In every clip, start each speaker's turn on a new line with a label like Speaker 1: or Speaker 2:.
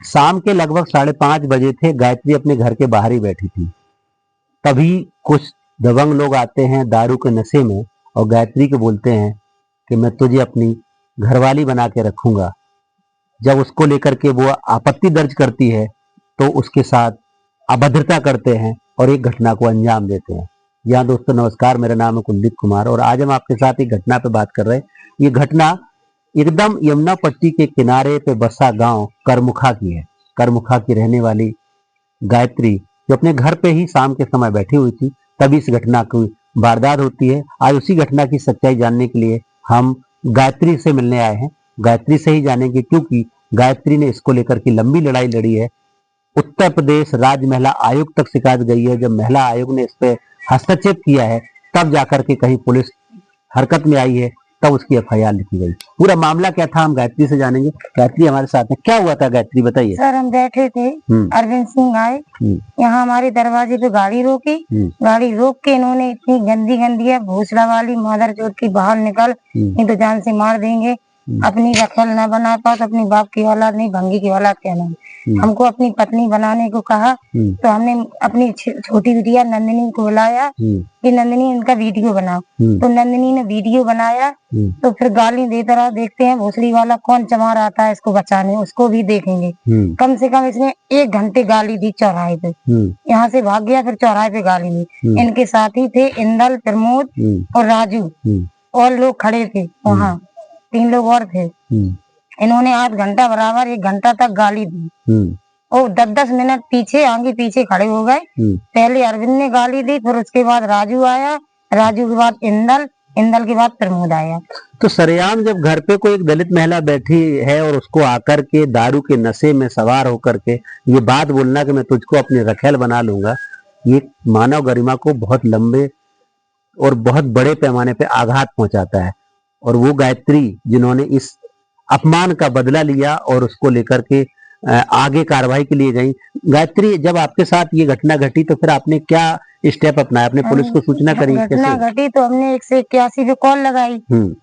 Speaker 1: शाम के लगभग 5:30 बजे थे। गायत्री अपने घर के बाहर ही बैठी थी। तभी कुछ दबंग लोग आते हैं दारू के नशे में और गायत्री को बोलते हैं कि मैं तुझे अपनी घरवाली बना के रखूंगा। जब उसको लेकर के वो आपत्ति दर्ज करती है तो उसके साथ अभद्रता करते हैं और एक घटना को अंजाम देते हैं। यहाँ दोस्तों नमस्कार, मेरा नाम है कुलदीप कुमार और आज हम आपके साथ एक घटना पे बात कर रहे हैं। ये घटना एकदम यमुना पट्टी के किनारे पे बसा गांव करमुखा की है। करमुखा की रहने वाली गायत्री जो अपने घर पे ही शाम के समय बैठी हुई थी, तभी इस घटना की वारदात होती है। आज उसी घटना की सच्चाई जानने के लिए हम गायत्री से मिलने आए हैं। गायत्री से ही जानेंगे क्योंकि गायत्री ने इसको लेकर की लंबी लड़ाई लड़ी है। उत्तर प्रदेश राज्य महिला आयोग तक शिकायत गई है। जब महिला आयोग ने इस पे हस्तक्षेप किया है तब जाकर के कहीं पुलिस हरकत में आई है, तब उसकी एफआईआर लिखी गई। पूरा मामला क्या था हम गायत्री से जानेंगे। गायत्री हमारे साथ है, क्या हुआ था गायत्री बताइए।
Speaker 2: सर हम बैठे थे, अरविंद सिंह आए, यहाँ हमारे दरवाजे पे गाड़ी रोकी। गाड़ी रोक के इन्होंने इतनी गंदी गंदी है भूसड़ा वाली मादर चोट की बाहर निकल, नहीं तो जान से मार देंगे। अपनी रखेल न बना पाओ तो अपनी बाप की औलाद नहीं भंगी की औलाद कहना। हमको अपनी पत्नी बनाने को कहा तो हमने अपनी छोटी बिटिया नंदिनी को बुलाया कि नंदिनी इनका वीडियो बनाओ। तो नंदिनी ने वीडियो बनाया तो फिर गाली देता रहा। देखते हैं भोसड़ी वाला कौन चमा रहा था इसको बचाने, उसको भी देखेंगे। कम से कम इसने 1 घंटे गाली दी चौराहे पे। यहाँ से भाग गया, फिर चौराहे पे गाली दी। इनके साथी थे इंदल, प्रमोद और राजू और लोग खड़े थे वहाँ, 3 लोग और थे। इन्होंने 8 घंटा बराबर 1 घंटा तक गाली दी और 10-10 मिनट पीछे आगे पीछे खड़े हो गए। पहले अरविंद ने गाली दी, फिर उसके बाद राजू आया, राजू के बाद इंदल, इंदल के बाद प्रमोद आया।
Speaker 1: तो सरेआम जब घर पे कोई एक दलित महिला बैठी है और उसको आकर के दारू के नशे में सवार होकर के ये बात बोलना कि मैं तुझको अपनी रखेल बना लूंगा, ये मानव गरिमा को बहुत लंबे और बहुत बड़े पैमाने पे आघात पहुंचाता है। और वो गायत्री जिन्होंने इस अपमान का बदला लिया और उसको लेकर के आगे कार्रवाई के लिए गई। गायत्री जब आपके साथ ये घटना घटी तो फिर आपने क्या स्टेप अपनाया, अपने पुलिस को सूचना करी?
Speaker 2: घटना घटी तो हमने 181 पे कॉल लगाई।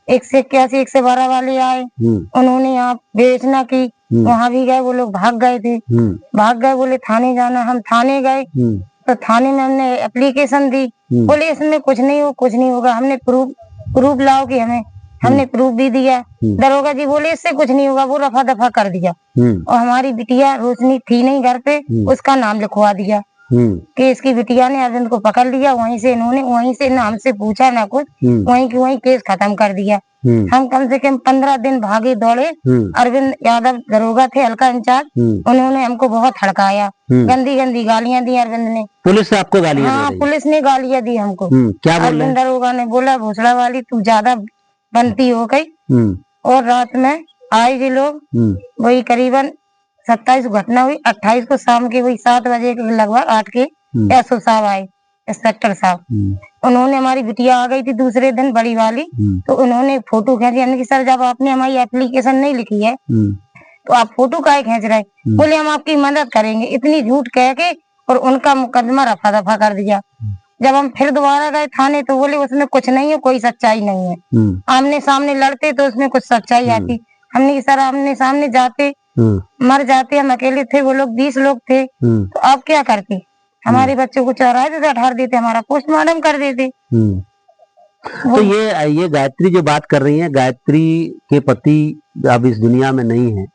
Speaker 2: 181 112 वाले आए, उन्होंने यहाँ बेचना की, वहाँ भी गए, वो लोग भाग गए थे। भाग गए, बोले थाने जाना। हम थाने गए तो थाने में हमने एप्लीकेशन दी, बोले इसमें कुछ नहीं हो, कुछ नहीं होगा। हमने प्रूफ लाओ कि हमने प्रूफ भी दिया। दरोगा जी बोले इससे कुछ नहीं होगा, वो रफा दफा कर दिया। और हमारी बिटिया रोशनी थी नहीं घर पे, उसका नाम लिखवा दिया कि इसकी बिटिया ने अरविंद को पकड़ लिया। वहीं से इन्होंने वहीं से ना हमसे पूछा ना कुछ, वहीं की वहीं केस खत्म कर दिया। हम कम से कम 15 दिन भागे दौड़े। अरविंद यादव दरोगा थे, हल्का इंचार्ज, उन्होंने हमको बहुत हड़काया, गंदी गंदी गालियां दी अरविंद ने।
Speaker 1: पुलिस ने आपको गालियां?
Speaker 2: हाँ, पुलिस ने गालियां दी हमको।
Speaker 1: क्या
Speaker 2: अरविंद दरोगा ने बोला भोसड़ा वाली तू ज्यादा बनती हो गई। और रात में आए जी लोग, वही करीबन 27 घटना हुई। 28 को शाम के वही 7 बजे के लगभग 8 के एसओ साहब आए, इंस्पेक्टर साहब। उन्होंने हमारी बिटिया आ गई थी दूसरे दिन बड़ी वाली, तो उन्होंने फोटो खींची। हमने कि सर जब आपने हमारी एप्लीकेशन नहीं लिखी है तो आप फोटो काहे खींच रहे? बोले हम आपकी मदद करेंगे। इतनी झूठ कह के और उनका मुकदमा रफा दफा कर दिया। जब हम फिर दोबारा गए थाने तो बोले उसमें कुछ नहीं है, कोई सच्चाई नहीं है। आमने सामने लड़ते तो उसमें कुछ सच्चाई आती। हमने सर आमने सामने जाते मर जाते, हम अकेले थे, वो लोग 20 लोग थे, तो आप क्या करते? हमारे बच्चों को चौराहे पे बैठा देते, हमारा पोस्टमार्टम कर देते।
Speaker 1: तो ये गायत्री जो बात कर रही है, गायत्री के पति अब इस दुनिया में नहीं है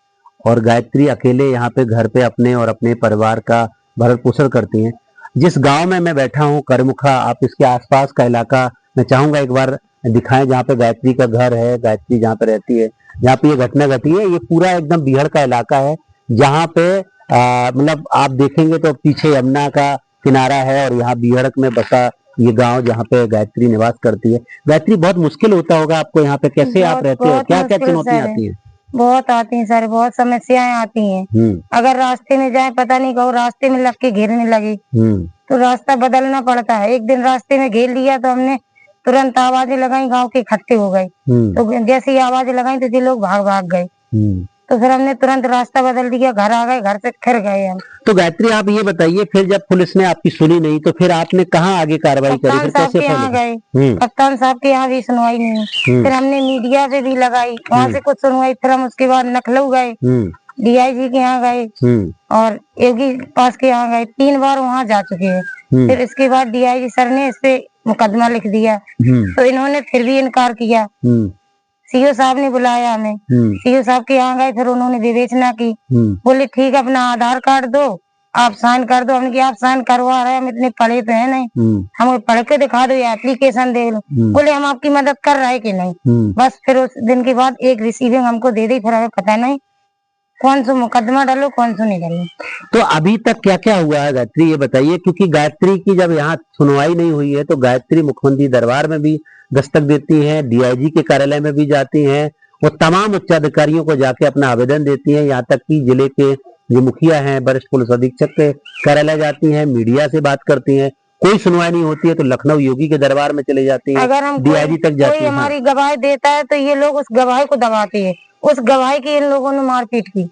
Speaker 1: और गायत्री अकेले यहाँ पे घर पे अपने और अपने परिवार का भरण पोषण करती हैं। जिस गांव में मैं बैठा हूँ करमुखा, आप इसके आसपास का इलाका मैं चाहूंगा एक बार दिखाएं जहाँ पे गायत्री का घर है, गायत्री जहाँ पे रहती है, जहाँ पे ये घटना घटी है। ये पूरा एकदम बीहड़ का इलाका है जहाँ पे मतलब आप देखेंगे तो पीछे यमुना का किनारा है और यहाँ बीहड़ में बसा ये गांव जहाँ पे गायत्री निवास करती है। गायत्री बहुत मुश्किल होता होगा आपको यहाँ पे, कैसे आप रहते हो, क्या क्या चुनौतियाँ आती है?
Speaker 2: बहुत आती हैं सर, बहुत समस्याएं आती हैं। अगर रास्ते में जाए पता नहीं कहो रास्ते में लग के घेरने लगे तो रास्ता बदलना पड़ता है। एक दिन रास्ते में घेर लिया तो हमने तुरंत आवाजें लगाई, गांव के इकट्ठे हो गए। तो जैसे ही आवाजें लगाई तो ये लोग भाग भाग गए, तो फिर हमने तुरंत रास्ता बदल दिया, घर आ गए, घर से फिर गए हम।
Speaker 1: तो गायत्री आप ये बताइए, फिर जब पुलिस ने आपकी सुनी नहीं तो फिर आपने कहाँ आगे कार्रवाई करी?
Speaker 2: कप्तान साहब के यहाँ गए, कप्तान साहब के यहाँ भी सुनवाई नहीं। फिर हमने मीडिया पे भी लगाई, वहाँ से कुछ सुनवाई। फिर हम उसके बाद लखनऊ गए, डीआईजी के यहाँ गए और योगी पास के यहाँ गए, 3 बार वहाँ जा चुके हैं। फिर इसके बाद डीआईजी सर ने इस पे मुकदमा लिख दिया, तो इन्होंने फिर भी इनकार किया। सीओ साहब ने बुलाया हमें, सीओ साहब के यहाँ गए, फिर उन्होंने विवेचना की, बोले ठीक है अपना आधार कार्ड दो, आप साइन कर दो। हमने आप साइन करवा रहे हैं, हम इतने पढ़े तो है नहीं, हमें पढ़ के दिखा दो या एप्लीकेशन दे लो। बोले हम आपकी मदद कर रहे हैं कि नहीं। बस फिर उस दिन के बाद एक रिसीविंग हमको दे दी, फिर हमें पता नहीं कौन सा मुकदमा डालो कौन सा नहीं डालो।
Speaker 1: तो अभी तक क्या क्या हुआ है गायत्री, ये बताइए, क्योंकि गायत्री की जब यहाँ सुनवाई नहीं हुई है तो गायत्री मुख्यमंत्री दरबार में भी दस्तक देती है, डीआईजी के कार्यालय में भी जाती हैं, वो तमाम उच्चाधिकारियों को जाके अपना आवेदन देती हैं, यहाँ तक कि जिले के जो मुखिया हैं, वरिष्ठ पुलिस अधीक्षक के कार्यालय जाती हैं, मीडिया से बात करती हैं, कोई सुनवाई नहीं होती है तो लखनऊ योगी के दरबार में चले जाती हैं,
Speaker 2: अगर हम
Speaker 1: डीआईजी तक जाती हैं।
Speaker 2: हमारी गवाही देता है तो ये लोग उस गवाही को दबाते हैं, उस गवाही की इन लोगों ने मारपीट की,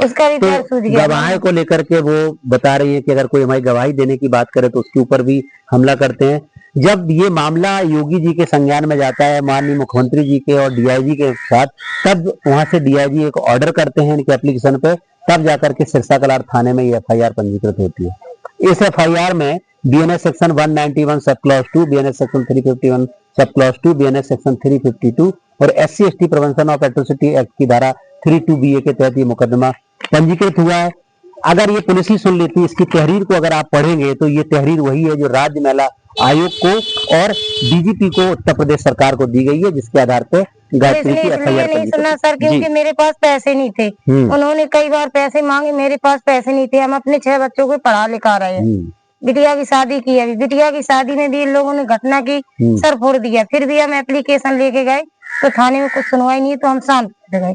Speaker 2: उसका भी पैर सूझ गया।
Speaker 1: गवाही को लेकर के वो बता रही है कि अगर कोई हमारी गवाही देने की बात करे तो उसके ऊपर भी हमला करते हैं। जब ये मामला योगी जी के संज्ञान में जाता है, माननीय मुख्यमंत्री जी के और डीआईजी के साथ, तब वहां से डीआईजी एक ऑर्डर करते हैं इनके एप्लीकेशन पे, तब जाकर के सिरसा कलार थाने में ये एफआईआर पंजीकृत होती है। इस एफआईआर में BNS section 191 sub clause 2, BNS section 351 sub clause 2, BNS section 352 और SC/ST prevention of atrocity act की धारा 32BA के तहत ये मुकदमा पंजीकृत हुआ है। अगर ये पुलिस ही सुन लेती, इसकी तहरीर को अगर आप पढ़ेंगे तो ये तहरीर वही है जो राज्य महिला आयोग को और डीजीपी को उत्तर प्रदेश सरकार को दी गई है, जिसके आधार पर गायत्री की एफआईआर
Speaker 2: नहीं सुना सर, क्योंकि मेरे पास पैसे नहीं थे। उन्होंने कई बार पैसे मांगे, मेरे पास पैसे नहीं थे। हम अपने 6 बच्चों को पढ़ा लिखा रहे हैं, बिटिया की शादी की है, बिटिया की शादी में भी इन लोगों ने घटना की, सर फोड़ दिया। फिर भी हम एप्लीकेशन लेके गए तो थाने में कुछ सुनवाई नहीं, तो हम शांत हो गए,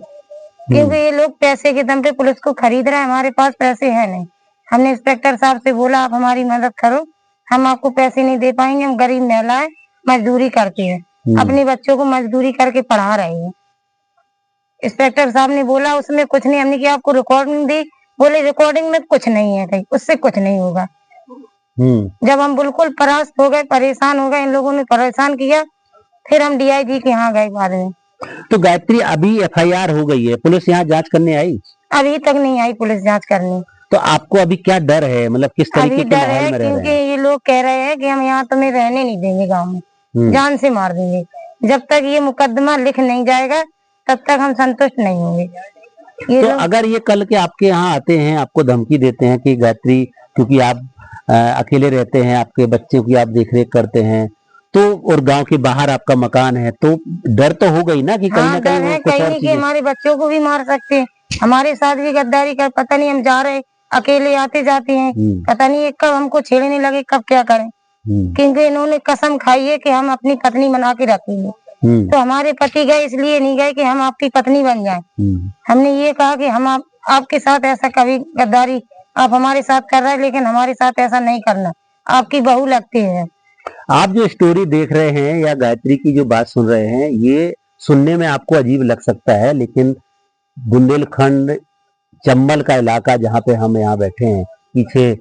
Speaker 2: क्योंकि ये लोग पैसे के दम पे पुलिस को खरीद रहे हैं। हमारे पास पैसे है नहीं। हमने इंस्पेक्टर साहब से बोला आप हमारी मदद करो, हम आपको पैसे नहीं दे पाएंगे, हम गरीब महिलाएं मजदूरी करती है, अपने बच्चों को मजदूरी करके पढ़ा रही है। इंस्पेक्टर साहब ने बोला उसमें कुछ नहीं। हमने किया आपको रिकॉर्डिंग दी, बोले रिकॉर्डिंग में कुछ नहीं है, कहीं उससे कुछ नहीं होगा। जब हम बिल्कुल परास्त हो गए, परेशान हो गए, इन लोगों ने परेशान किया, फिर हम डीआईजी के यहाँ गए बाद में।
Speaker 1: तो गायत्री अभी एफआईआर हो गई है, पुलिस यहाँ जांच करने आई?
Speaker 2: अभी तक नहीं आई पुलिस जांच करने।
Speaker 1: तो आपको अभी क्या डर है, मतलब किस तरीके के माहौल में रह रहे हैं?
Speaker 2: क्योंकि ये लोग कह रहे हैं कि हम यहाँ तुम्हें रहने नहीं देंगे, गाँव में जान से मार देंगे। जब तक ये मुकदमा लिख नहीं जाएगा तब तक हम संतुष्ट नहीं होंगे।
Speaker 1: तो अगर ये कल के आपके यहाँ आते हैं, आपको धमकी देते हैं कि गायत्री, क्योंकि आप अकेले रहते हैं, आपके बच्चों की आप देखरेख करते हैं, तो और गांव के बाहर आपका मकान है, तो डर तो हो गई ना कि कहीं ना
Speaker 2: कहीं हमारे बच्चों को भी मार सकते हैं, हमारे साथ भी गद्दारी कर। पता नहीं हम जा रहे अकेले आते जाते हैं, पता नहीं कब हमको छेड़ने लगे, कब क्या करें, क्योंकि इन्होंने कसम खाई है कि हम अपनी पत्नी बना के रखेंगे। तो हमारे पति गए इसलिए नहीं गए कि हम आपकी पत्नी बन जाएं। हमने ये कहा कि हम आपके साथ ऐसा कभी गद्दारी आप हमारे साथ कर रहे हैं, लेकिन हमारे साथ ऐसा नहीं करना, आपकी बहू लगती है।
Speaker 1: आप जो स्टोरी देख रहे हैं या गायत्री की जो बात सुन रहे हैं, ये सुनने में आपको अजीब लग सकता है, लेकिन बुंदेलखंड चंबल का इलाका जहाँ पे हम यहाँ बैठे हैं, पीछे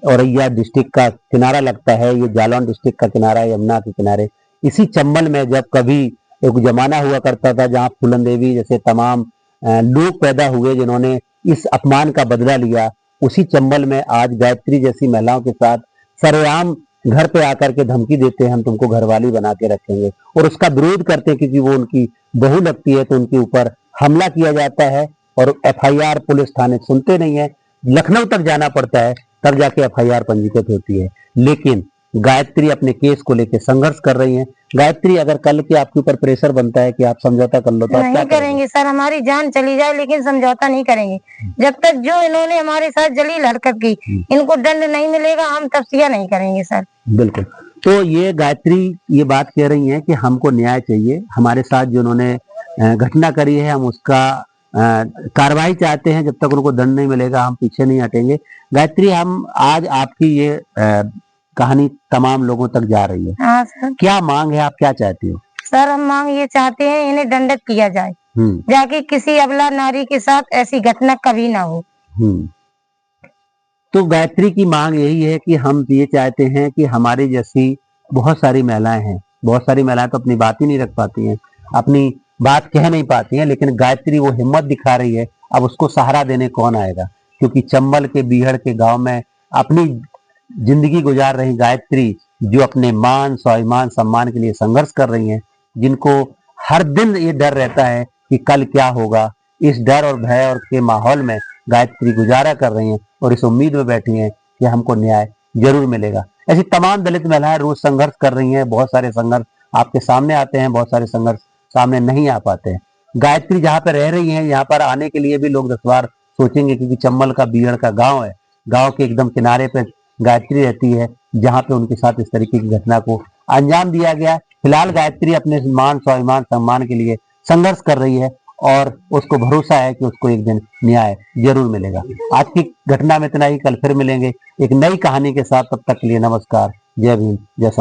Speaker 1: औरैया डिस्ट्रिक्ट का किनारा लगता है, ये जालौन डिस्ट्रिक्ट का किनारा है यमुना के किनारे। इसी चंबल में जब कभी एक जमाना हुआ करता था जहाँ फूलन देवी जैसे तमाम लोग पैदा हुए जिन्होंने इस अपमान का बदला लिया, उसी चंबल में आज गायत्री जैसी महिलाओं के साथ सरेआम घर पे आकर के धमकी देते हैं हम तुमको घरवाली बना के रखेंगे, और उसका विरोध करते हैं क्योंकि वो उनकी बहू लगती है, तो उनके ऊपर हमला किया जाता है और एफआईआर पुलिस थाने सुनते नहीं है, लखनऊ तक जाना पड़ता है, तब जाके एफआईआर पंजीकृत होती है। लेकिन गायत्री अपने केस को लेकर संघर्ष कर रही हैं। गायत्री, अगर कल के आपके ऊपर प्रेशर बनता है कि आप समझौता कर लो तो आप क्या
Speaker 2: करेंगे? सर हमारी जान चली जाए लेकिन समझौता नहीं करेंगे। जब तक जो इन्होंने हमारे साथ जलील हरकत की, इनको दंड नहीं मिलेगा, हम तफ्सिया नहीं करेंगे सर।
Speaker 1: बिल्कुल। तो ये गायत्री ये बात कह रही है कि हमको न्याय चाहिए, हमारे साथ जो उन्होंने घटना करी है हम उसका कार्रवाई चाहते हैं, जब तक उनको दंड नहीं मिलेगा हम पीछे नहीं हटेंगे। गायत्री, हम आज आपकी ये कहानी तमाम लोगों तक जा रही है।
Speaker 2: हाँ सर।
Speaker 1: क्या मांग है, आप क्या चाहती हो?
Speaker 2: सर हम मांग ये चाहते हैं इन्हें दंडित किया जाए, जाके किसी अबला नारी के साथ ऐसी घटना कभी ना हो।
Speaker 1: तो गायत्री की मांग यही है कि हम ये चाहते हैं कि हमारी जैसी बहुत सारी महिलाएं हैं, बहुत सारी महिलाएं तो अपनी बात ही नहीं रख पाती हैं, अपनी बात कह नहीं पाती हैं, लेकिन गायत्री वो हिम्मत दिखा रही है। अब उसको सहारा देने कौन आएगा, क्योंकि चंबल के बीहड़ के गांव में अपनी जिंदगी गुजार रही गायत्री, जो अपने मान स्वाभिमान सम्मान के लिए संघर्ष कर रही हैं, जिनको हर दिन ये डर रहता है कि कल क्या होगा, इस डर और भय और के माहौल में गायत्री गुजारा कर रही हैं और इस उम्मीद में बैठी हैं कि हमको न्याय जरूर मिलेगा। ऐसी तमाम दलित महिलाएं रोज संघर्ष कर रही हैं। बहुत सारे संघर्ष आपके सामने आते हैं, बहुत सारे संघर्ष सामने नहीं आ पाते हैं। गायत्री जहाँ पे रह रही है, यहाँ पर आने के लिए भी लोग 10 बार सोचेंगे, क्योंकि चंबल का बीहड़ का गांव है। गांव के एकदम किनारे पे गायत्री रहती है, जहाँ पे उनके साथ इस तरीके की घटना को अंजाम दिया गया। फिलहाल गायत्री अपने मान स्वाभिमान सम्मान के लिए संघर्ष कर रही है और उसको भरोसा है कि उसको एक दिन न्याय जरूर मिलेगा। आज की घटना में इतना ही, कल फिर मिलेंगे एक नई कहानी के साथ। तब तक के लिए नमस्कार, जय भीम, जय संविधान।